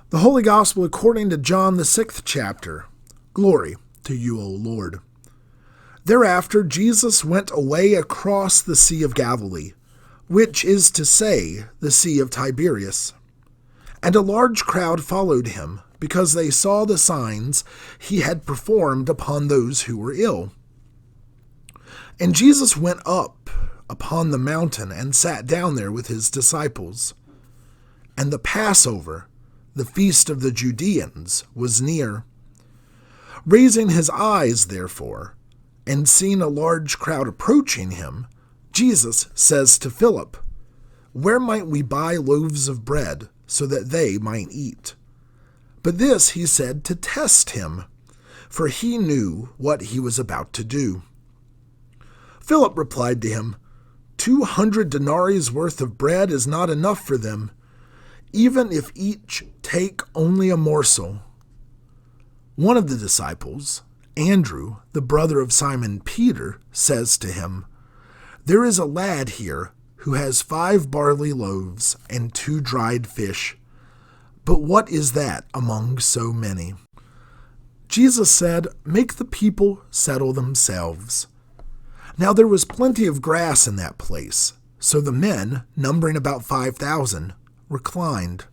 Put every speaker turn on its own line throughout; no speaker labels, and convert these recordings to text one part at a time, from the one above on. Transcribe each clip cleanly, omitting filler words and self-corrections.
The Holy Gospel according to John, the 6th chapter. Glory to you, O Lord. Thereafter Jesus went away across the Sea of Galilee, which is to say, the Sea of Tiberias. And a large crowd followed him, because they saw the signs he had performed upon those who were ill. And Jesus went up upon the mountain and sat down there with his disciples. And the Passover, the feast of the Judeans, was near. Raising his eyes, therefore, and seeing a large crowd approaching him, Jesus says to Philip, "Where might we buy loaves of bread, so that they might eat?" But this he said to test him, for he knew what he was about to do. Philip replied to him, 200 denarii worth of bread is not enough for them, even if each take only a morsel. One of the disciples, Andrew, the brother of Simon Peter, says to him, "There is a lad here who has 5 barley loaves and 2 dried fish. But what is that among so many?" Jesus said, "Make the people settle themselves." Now there was plenty of grass in that place, so the men, numbering about 5,000, reclined.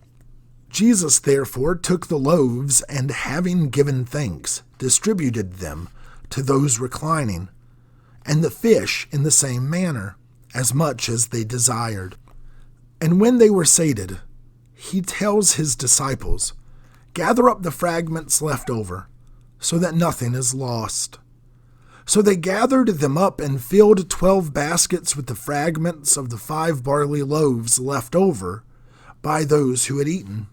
Jesus therefore took the loaves, and having given thanks, distributed them to those reclining, and the fish in the same manner, as much as they desired. And when they were sated, he tells his disciples, "Gather up the fragments left over, so that nothing is lost." So they gathered them up and filled 12 baskets with the fragments of the 5 barley loaves left over by those who had eaten.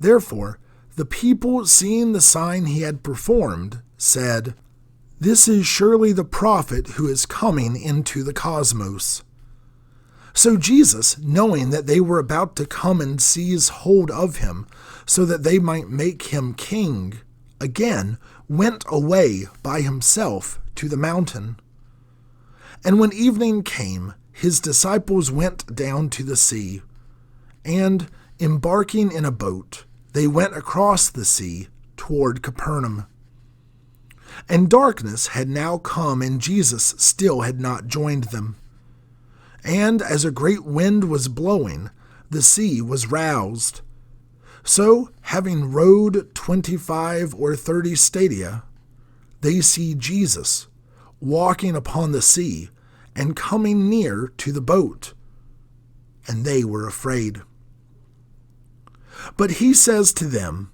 Therefore, the people, seeing the sign he had performed, said, "This is surely the prophet who is coming into the cosmos." So Jesus, knowing that they were about to come and seize hold of him, so that they might make him king, again went away by himself to the mountain. And when evening came, his disciples went down to the sea, and, embarking in a boat, they went across the sea toward Capernaum. And darkness had now come, and Jesus still had not joined them. And as a great wind was blowing, the sea was roused. So, having rowed 25 or 30 stadia, they see Jesus walking upon the sea and coming near to the boat, and they were afraid. But he says to them,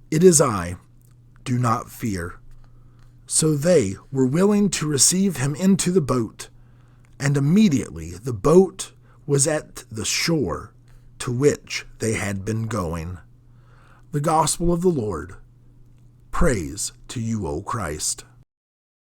"It is I, do not fear." So they were willing to receive him into the boat, and immediately the boat was at the shore to which they had been going. The Gospel of the Lord. Praise to you, O Christ.